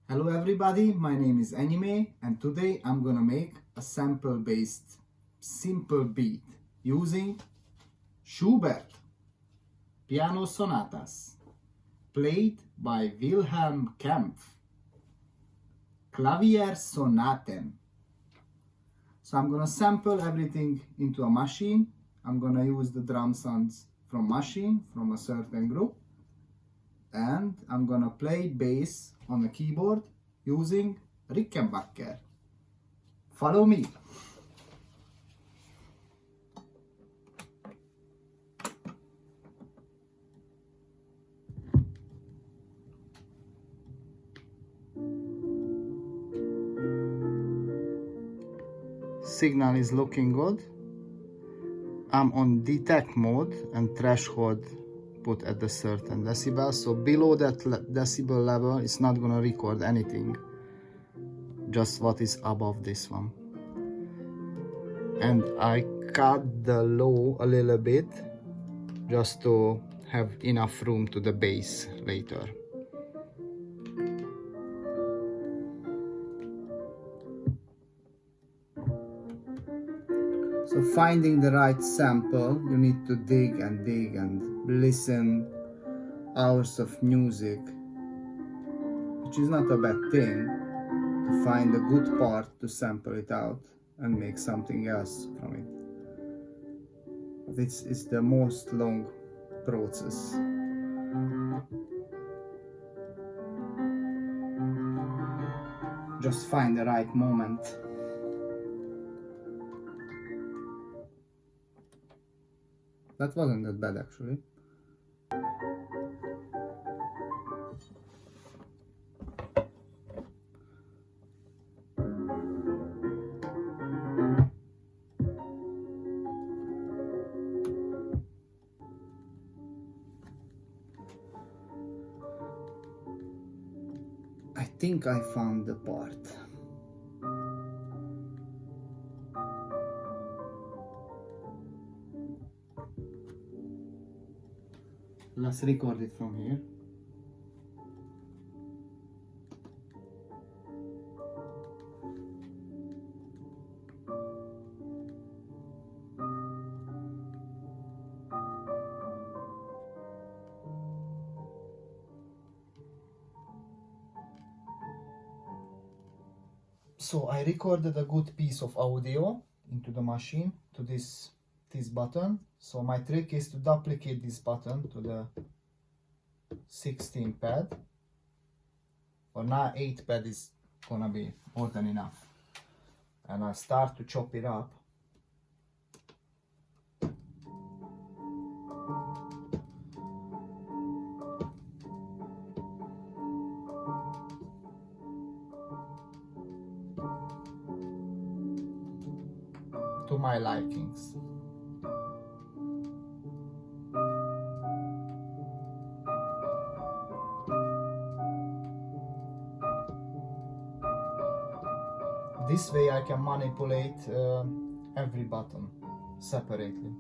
Hello everybody, my name is Enyime and today I'm gonna make a sample based simple beat using Schubert piano sonatas played by Wilhelm Kempf Klavier Sonaten. So I'm gonna sample everything into a machine. I'm gonna use the drum sounds from Maschine, from a certain group, and I'm gonna play bass on the keyboard using Rickenbacker. Follow me. Signal is looking good. I'm on detect mode and threshold put at a certain decibel, so below that decibel level it's not gonna record anything, just what is above this one. And I cut the low a little bit just to have enough room to the bass later. So finding the right sample, you need to dig and listen hours of music, which is not a bad thing, to find a good part to sample it out and make something else from it. But it's the most long process. Just find the right moment. That wasn't that bad actually. I think I found the part. Let's record it from here. So I recorded a good piece of audio into the machine to this button. So my trick is to duplicate this button to the 16 pad. For now 8 pad is gonna be more than enough. And I start to chop it up. To my likings. This way I can manipulate every button separately.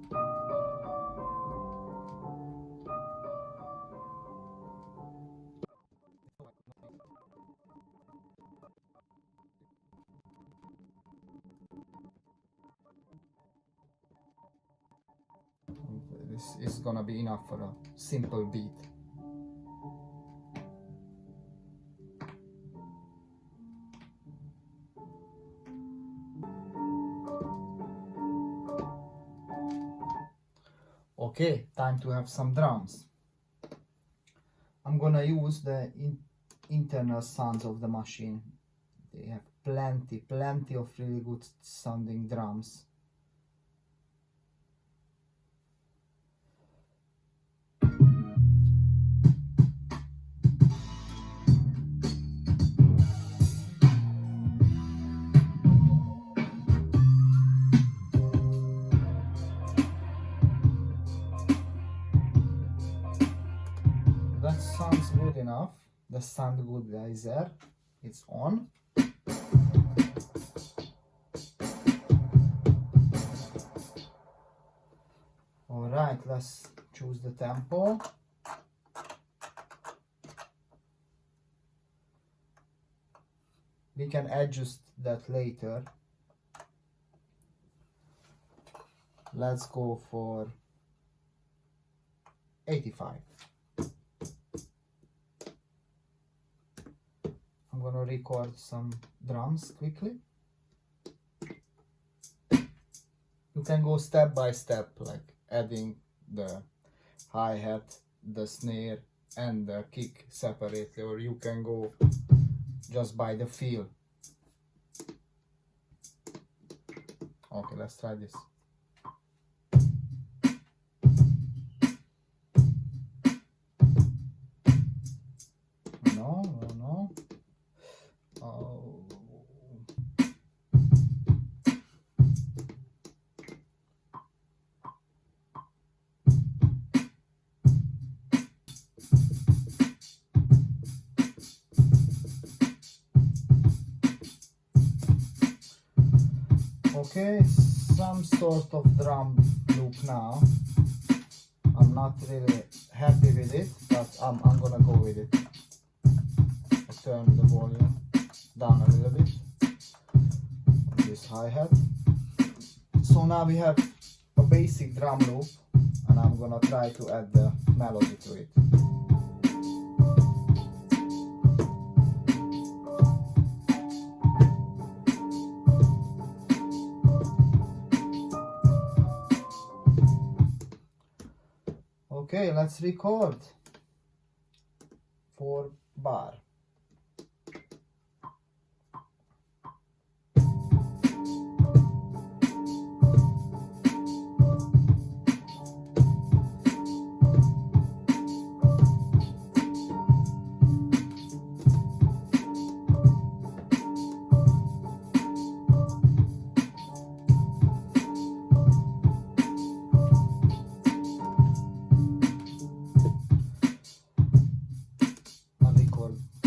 This is gonna be enough for a simple beat. Okay, time to have some drums. I'm gonna use the internal sounds of the machine. They have plenty of really good sounding drums. That sounds good enough. The sound good is there. It's on. Alright, let's choose the tempo. We can adjust that later. Let's go for 85. I'm gonna record some drums quickly. You can go step by step, like adding the hi-hat, the snare and the kick separately, or you can go just by the feel. Okay, let's try this. No. Oh. Okay, some sort of drum loop now. I'm not really happy with it, but I'm gonna go with it. I turn the volume down a little bit on this hi-hat. So now we have a basic drum loop, and I'm gonna try to add the melody to it. Okay, let's record 4 bar.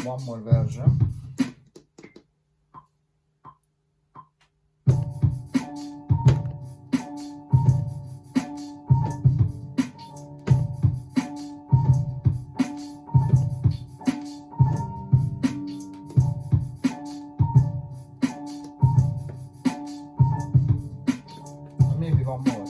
One more version. Maybe one more.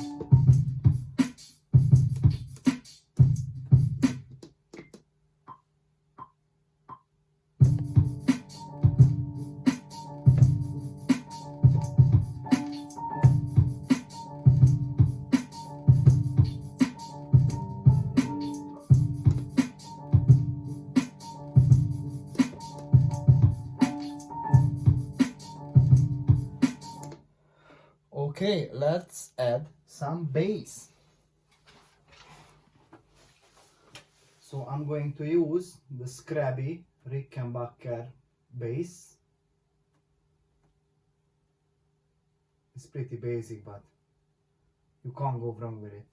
Okay, let's add some bass. So I'm going to use the scrabby Rickenbacker bass. It's pretty basic, but you can't go wrong with it.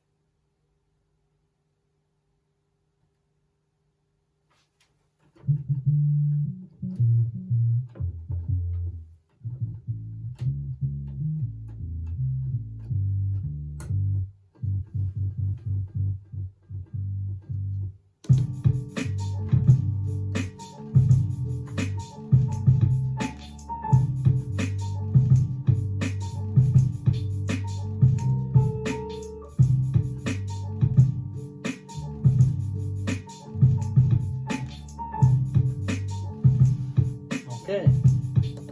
Okay,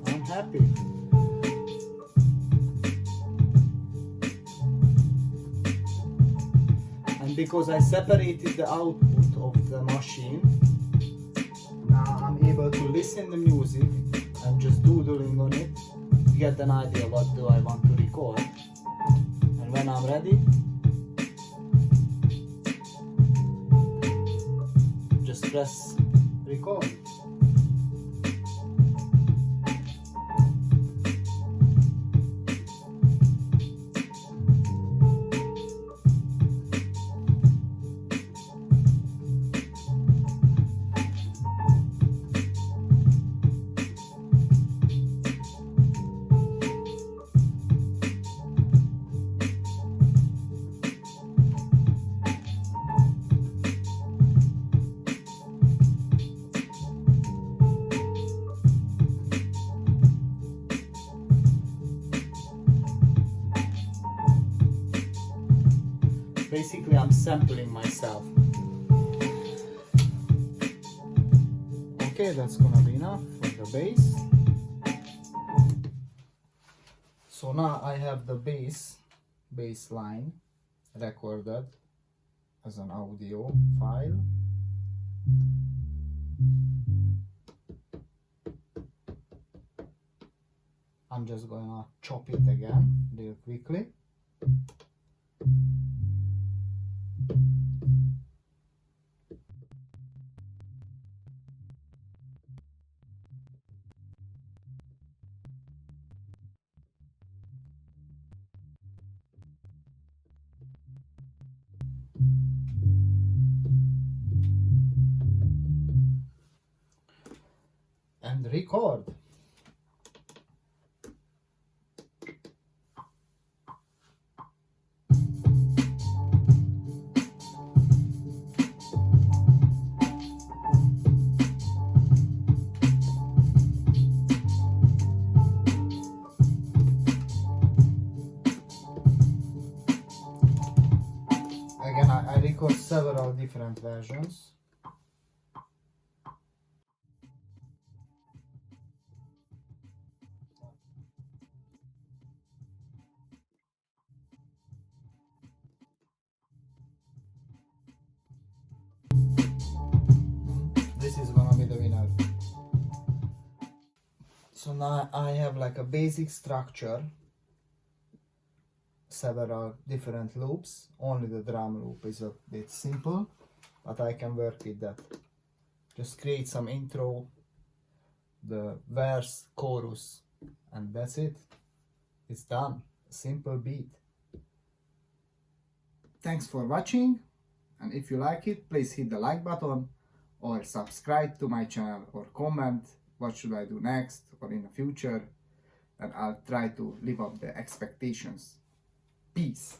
I'm happy. And because I separated the output of the machine, now I'm able to listen the music and just doodling on it to get an idea what do I want to record. And when I'm ready, just press record. basically I'm sampling myself. Okay, that's gonna be enough for the bass. So now I have the bass line recorded as an audio file. I'm just gonna chop it again real quickly. And record. Again, I record several different versions. This is gonna be the winner. So now I have like a basic structure, several different loops. Only the drum loop is a bit simple, but I can work with that. Just create some intro, the verse, chorus, and that's it. It's done. Simple beat. Thanks for watching, and if you like it, please hit the like button or subscribe to my channel or comment what should I do next or in the future, and I'll try to live up the expectations. Peace.